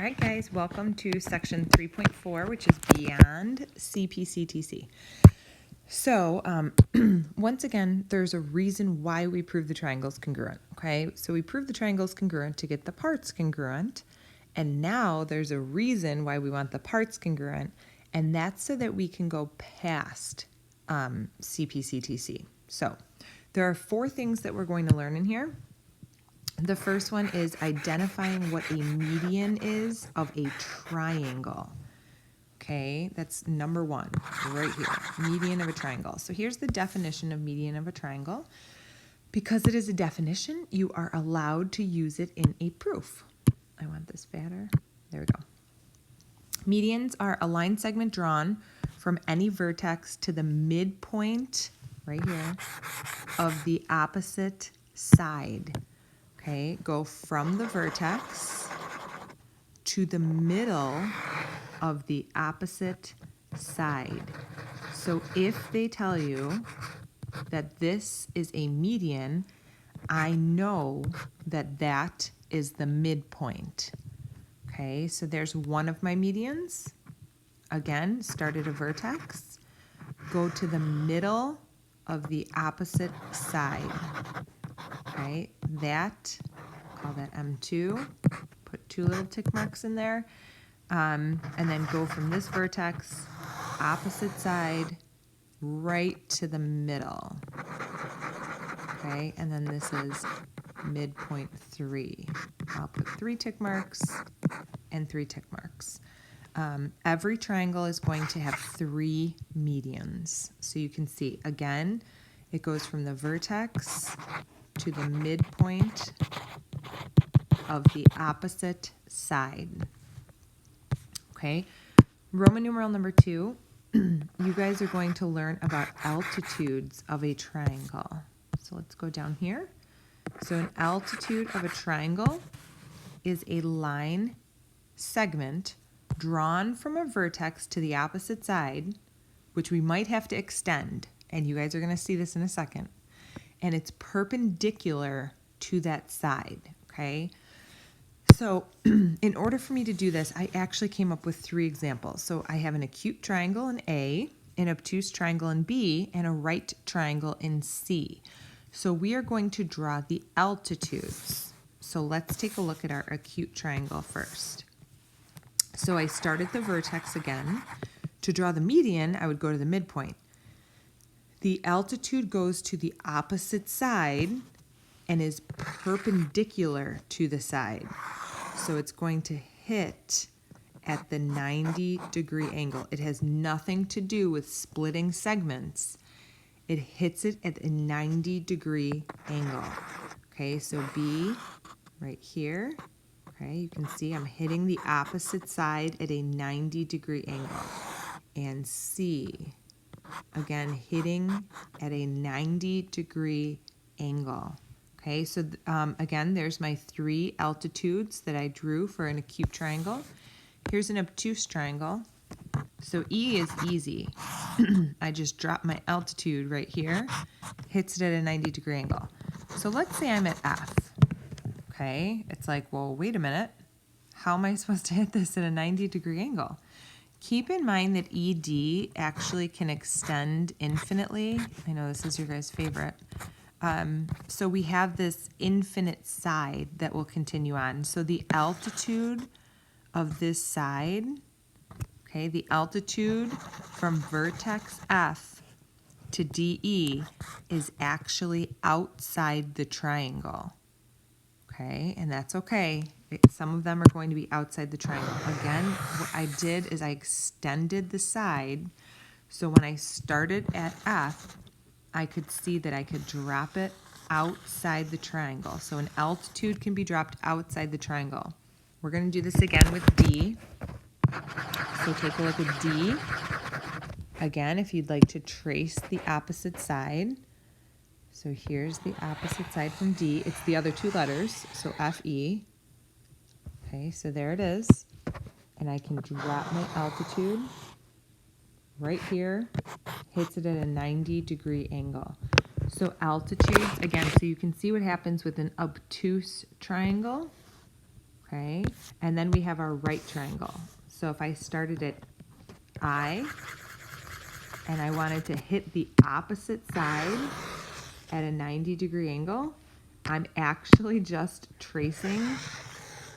right, guys, welcome to section 3.4, which is beyond cpctc. So, once again, there's a reason why we prove the triangle's congruent, okay? So we prove the triangle's congruent to get the parts congruent, and now there's a reason why we want the parts congruent, and that's so that we can go past cpctc. So there are 4 things that we're going to learn in here. The first one is identifying what a median is of a triangle. Okay, that's number 1 right here, median of a triangle. So here's the definition of median of a triangle. Because it is a definition, you are allowed to use it in a proof. I want this fatter. There we go. Medians are a line segment drawn from any vertex to the midpoint, right here, of the opposite side. Okay, go from the vertex to the middle of the opposite side. So if they tell you that this is a median, I know that that is the midpoint. Okay, so there's one of my medians. Again, start at a vertex, go to the middle of the opposite side. Okay, that, call that M2, put 2 little tick marks in there, and then go from this vertex, opposite side, right to the middle. Okay, and then this is midpoint 3. I'll put 3 tick marks and 3 tick marks. Every triangle is going to have 3 medians. So you can see, again, it goes from the vertex to the midpoint of the opposite side. Okay, Roman numeral number 2, you guys are going to learn about altitudes of a triangle. So let's go down here. So an altitude of a triangle is a line segment drawn from a vertex to the opposite side, which we might have to extend, and you guys are going to see this in a second, and it's perpendicular to that side, okay? So in order for me to do this, I actually came up with 3 examples. So I have an acute triangle in A, an obtuse triangle in B, and a right triangle in C. So we are going to draw the altitudes. So let's take a look at our acute triangle first. So I start at the vertex again. To draw the median, I would go to the midpoint. The altitude goes to the opposite side and is perpendicular to the side. So it's going to hit at the 90-degree angle. It has nothing to do with splitting segments. It hits it at a 90-degree angle. Okay, so B right here. Okay, you can see I'm hitting the opposite side at a 90-degree angle. And C, again, hitting at a 90-degree angle. Okay, so again, there's my 3 altitudes that I drew for an acute triangle. Here's an obtuse triangle. So E is easy. I just drop my altitude right here, hits it at a 90-degree angle. So let's say I'm at F. Okay, it's like, well, wait a minute. How am I supposed to hit this at a 90-degree angle? Keep in mind that ED actually can extend infinitely. I know this is your guys' favorite. So we have this infinite side that will continue on. So the altitude of this side, okay, the altitude from vertex F to DE is actually outside the triangle. Okay, and that's okay. Some of them are going to be outside the triangle. Again, what I did is I extended the side. So when I started at F, I could see that I could drop it outside the triangle. So an altitude can be dropped outside the triangle. We're going to do this again with D. So take a look at D. Again, if you'd like to trace the opposite side. So here's the opposite side from D. It's the other 2 letters, so F-E. Okay, so there it is. And I can drop my altitude right here, hits it at a 90-degree angle. So altitudes, again, so you can see what happens with an obtuse triangle. okay? And then we have our right triangle. So if I started at I, and I wanted to hit the opposite side at a 90-degree angle, I'm actually just tracing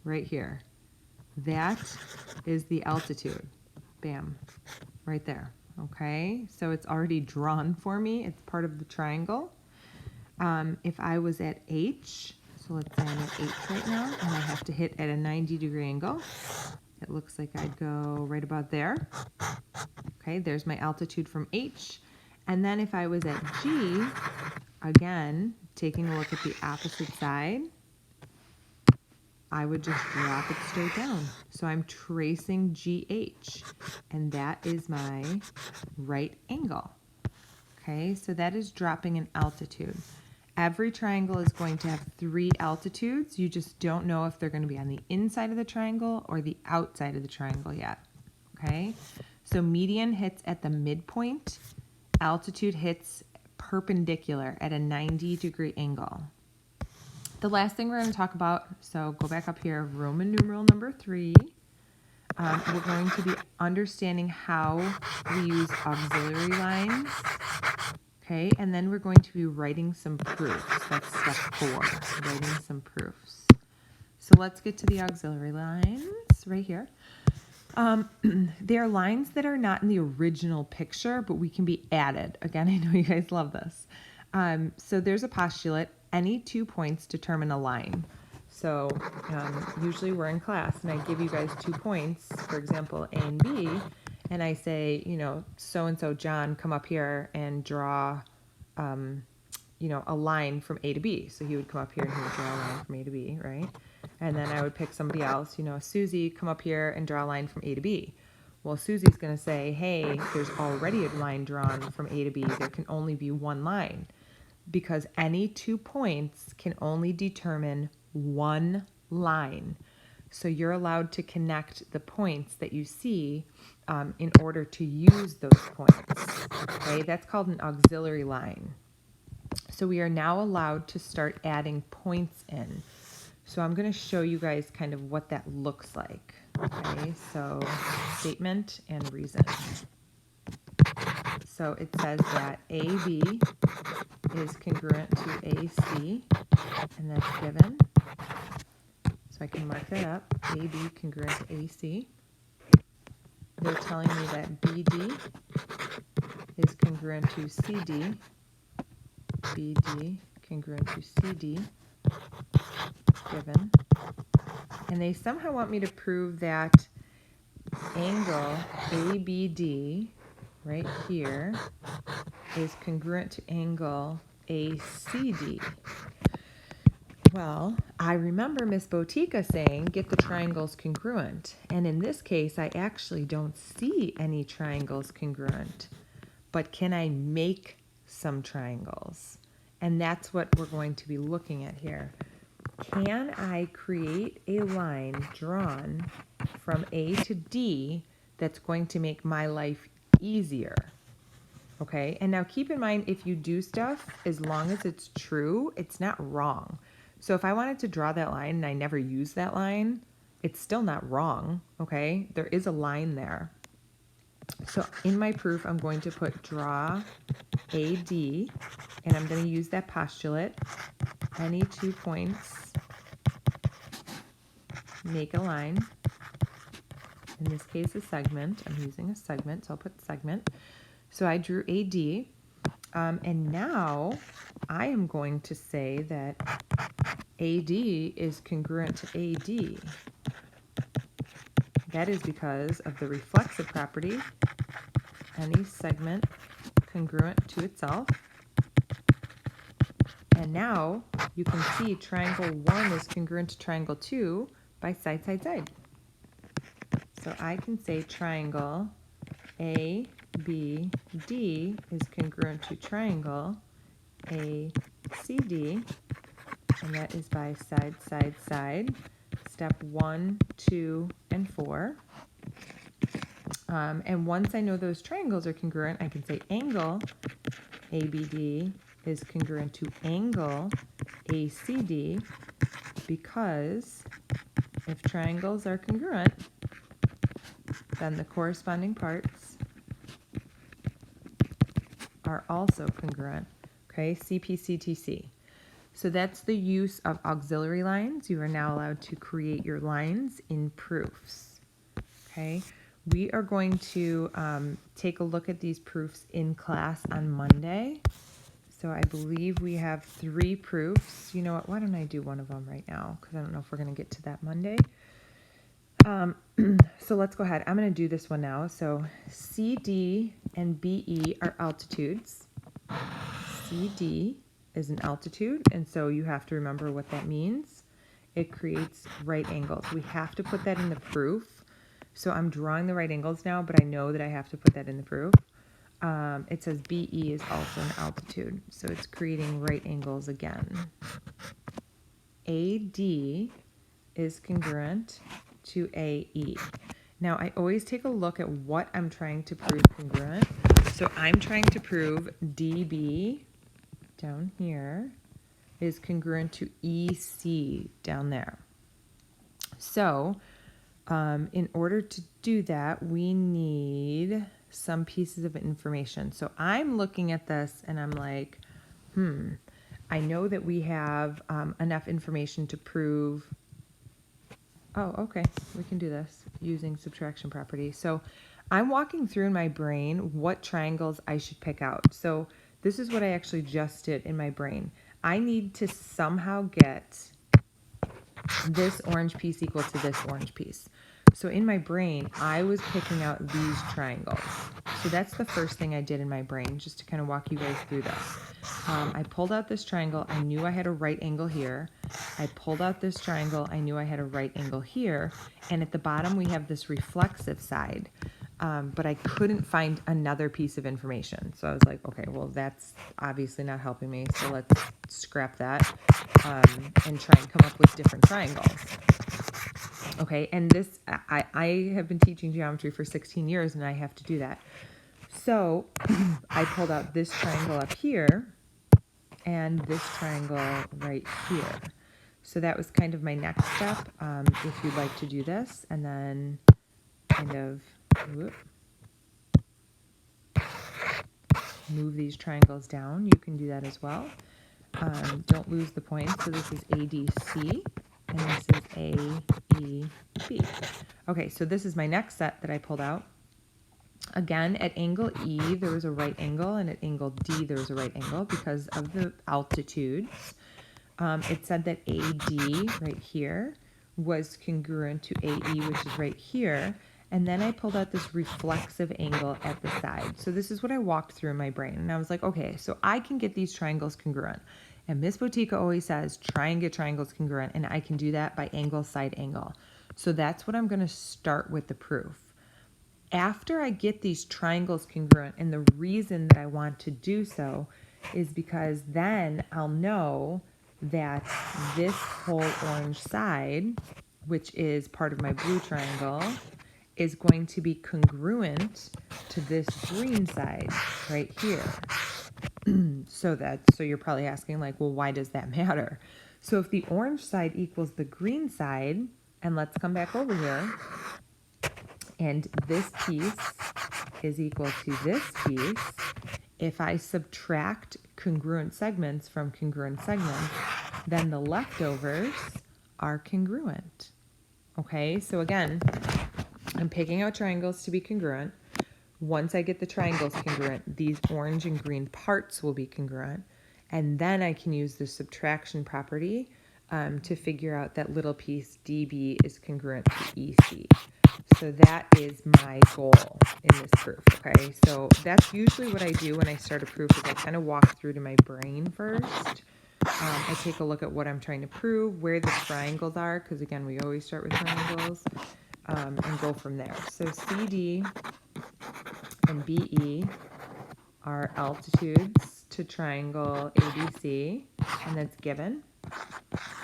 right here. That is the altitude. Bam, right there, okay? So it's already drawn for me. It's part of the triangle. If I was at H, so let's say I'm at H right now, and I have to hit at a 90-degree angle, it looks like I'd go right about there. Okay, there's my altitude from H. And then if I was at G, again, taking a look at the opposite side, I would just drop it straight down. So I'm tracing GH, and that is my right angle. Okay, so that is dropping an altitude. Every triangle is going to have 3 altitudes. You just don't know if they're going to be on the inside of the triangle or the outside of the triangle yet. Okay, so median hits at the midpoint. Altitude hits perpendicular at a 90-degree angle. The last thing we're going to talk about, so go back up here, Roman numeral number 3. We're going to be understanding how we use auxiliary lines. Okay, and then we're going to be writing some proofs. That's step 4, writing some proofs. So let's get to the auxiliary lines right here. They are lines that are not in the original picture, but we can be added. Again, I know you guys love this. So there's a postulate, any 2 points determine a line. So usually we're in class and I give you guys 2 points, for example, A and B, and I say, you know, so-and-so John, come up here and draw, you know, a line from A to B. So he would come up here and he would draw a line from A to B, right? And then I would pick somebody else, you know, Susie, come up here and draw a line from A to B. Well, Susie's going to say, hey, there's already a line drawn from A to B. There can only be one line because any 2 points can only determine one line. So you're allowed to connect the points that you see in order to use those points. Okay, that's called an auxiliary line. So we are now allowed to start adding points in. So I'm going to show you guys kind of what that looks like. Okay, so statement and reason. So it says that AB is congruent to AC, and that's given. So I can mark that up, AB congruent to AC. They're telling me that BD is congruent to CD, BD congruent to CD, given. And they somehow want me to prove that angle ABD right here is congruent to angle ACD. Well, I remember Miss Botica saying, get the triangles congruent. And in this case, I actually don't see any triangles congruent. But can I make some triangles? And that's what we're going to be looking at here. Can I create a line drawn from A to D that's going to make my life easier? Okay, and now keep in mind, if you do stuff, as long as it's true, it's not wrong. So if I wanted to draw that line and I never use that line, it's still not wrong, okay? There is a line there. So in my proof, I'm going to put draw AD, and I'm going to use that postulate. Any 2 points make a line. In this case, a segment. I'm using a segment, so I'll put segment. So I drew AD, and now I am going to say that AD is congruent to AD. That is because of the reflexive property, any segment congruent to itself. And now you can see triangle 1 is congruent to triangle 2 by side, side, side. So I can say triangle ABD is congruent to triangle ACD, and that is by side, side, side. Step 1, 2, and 4. And once I know those triangles are congruent, I can say angle ABD is congruent to angle ACD because If triangles are congruent, then the corresponding parts are also congruent. Okay, cpctc. So that's the use of auxiliary lines. You are now allowed to create your lines in proofs. Okay, we are going to take a look at these proofs in class on Monday. So I believe we have 3 proofs. You know what, why don't I do one of them right now, because I don't know if we're going to get to that Monday. So let's go ahead. I'm going to do this one now. So CD and BE are altitudes. CD is an altitude, and so you have to remember what that means. It creates right angles. We have to put that in the proof. So I'm drawing the right angles now, but I know that I have to put that in the proof. It says BE is also an altitude, so it's creating right angles again. AD is congruent to AE. Now, I always take a look at what I'm trying to prove congruent. So I'm trying to prove DB down here is congruent to EC down there. So in order to do that, we need some pieces of information. So I'm looking at this and I'm like, I know that we have enough information to prove. Oh, okay, we can do this using subtraction property. So I'm walking through in my brain what triangles I should pick out. So this is what I actually just did in my brain. I need to somehow get this orange piece equal to this orange piece. So in my brain, I was picking out these triangles. So that's the first thing I did in my brain, just to kind of walk you guys through this. I pulled out this triangle. I knew I had a right angle here. I pulled out this triangle. I knew I had a right angle here. And at the bottom, we have this reflexive side. But I couldn't find another piece of information. So I was like, okay, well, that's obviously not helping me. So let's scrap that and try and come up with different triangles. Okay, and this, I have been teaching geometry for 16 years and I have to do that. So I pulled out this triangle up here and this triangle right here. So that was kind of my next step, if you'd like to do this, and then kind of move these triangles down. You can do that as well. Don't lose the point. So this is ADC, and this is AEB. Okay, so this is my next set that I pulled out. Again, at angle E, there was a right angle, and at angle D, there was a right angle because of the altitudes. It said that AD right here was congruent to AE, which is right here. And then I pulled out this reflexive angle at the side. So this is what I walked through in my brain. And I was like, okay, so I can get these triangles congruent. And Miss Botica always says, try and get triangles congruent. And I can do that by angle, side, angle. So that's what I'm going to start with the proof. After I get these triangles congruent, and the reason that I want to do so is because then I'll know that this whole orange side, which is part of my blue triangle, is going to be congruent to this green side right here. So you're probably asking, like, well, why does that matter? So if the orange side equals the green side, and let's come back over here, and this piece is equal to this piece, if I subtract congruent segments from congruent segments, then the leftovers are congruent. Okay, so again, I'm picking out triangles to be congruent. Once I get the triangles congruent, these orange and green parts will be congruent. And then I can use the subtraction property to figure out that little piece DB is congruent to EC. So that is my goal in this proof, okay? So that's usually what I do when I start a proof, is I kind of walk through to my brain first. I take a look at what I'm trying to prove, where the triangles are, because again, we always start with triangles, and go from there. So CD and BE are altitudes to triangle ABC, and that's given.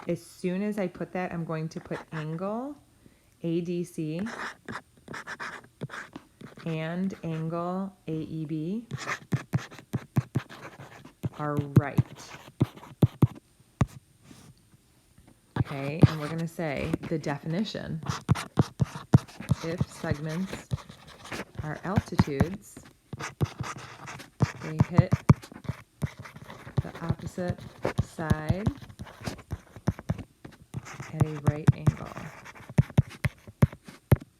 As soon as I put that, I'm going to put angle ADC and angle AEB are right. Okay, Okay, and we're going to say the definition. If segments are altitudes, they hit the opposite side at a right angle.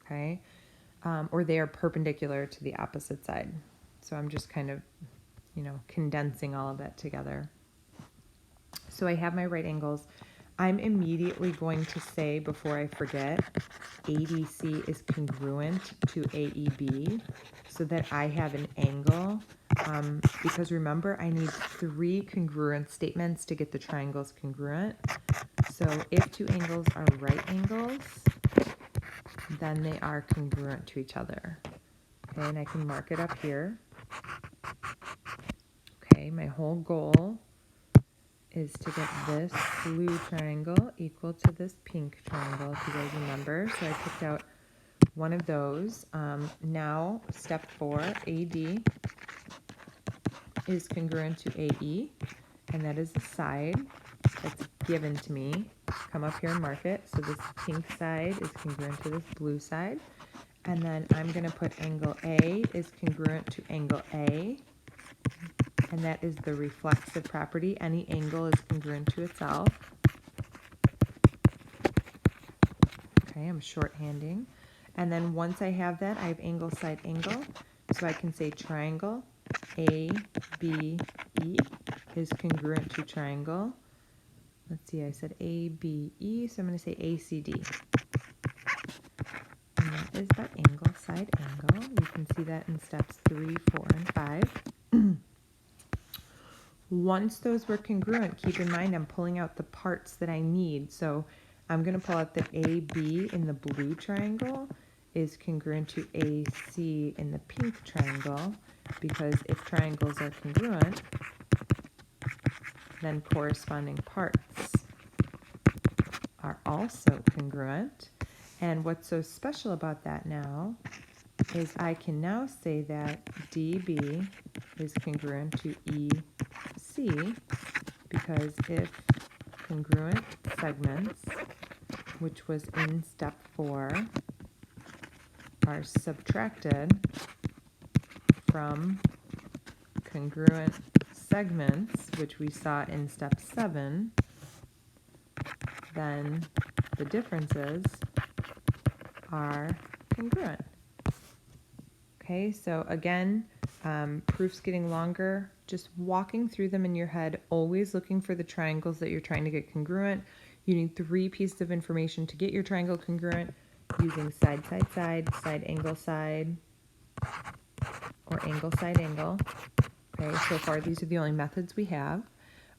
Okay, or they are perpendicular to the opposite side. So I'm just kind of, condensing all of that together. So I have my right angles. I'm immediately going to say, before I forget, ADC is congruent to AEB so that I have an angle. Because remember, I need 3 congruent statements to get the triangles congruent. So if 2 angles are right angles, then they are congruent to each other. Okay, and I can mark it up here. Okay, my whole goal is to get this blue triangle equal to this pink triangle, if you guys remember. So I picked out one of those. Now, step 4, AD is congruent to AE, and that is the side that's given to me. Come up here and mark it. So this pink side is congruent to this blue side. And then I'm going to put angle A is congruent to angle A, and that is the reflexive property. Any angle is congruent to itself. Okay, I'm shorthanding. And then once I have that, I have angle, side, angle. So I can say triangle ABE is congruent to triangle. Let's see, I said ABE, so I'm going to say ACD. And that is that angle, side, angle. You can see that in steps 3, 4, and 5. Once those were congruent, keep in mind I'm pulling out the parts that I need. So I'm going to pull out that AB in the blue triangle is congruent to AC in the pink triangle, because if triangles are congruent, then corresponding parts are also congruent. And what's so special about that now is I can now say that DB is congruent to EC, because if congruent segments, which was in step 4, are subtracted from congruent segments, which we saw in step 7, then the differences are congruent. Okay, so again, proofs getting longer, just walking through them in your head, always looking for the triangles that you're trying to get congruent. You need 3 pieces of information to get your triangle congruent, using side, side, side, side, angle, or angle, side, angle. Okay, so far these are the only methods we have.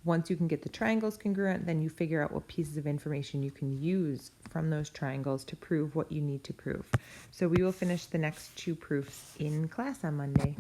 Once you can get the triangles congruent, then you figure out what pieces of information you can use from those triangles to prove what you need to prove. So we will finish the next 2 proofs in class on Monday.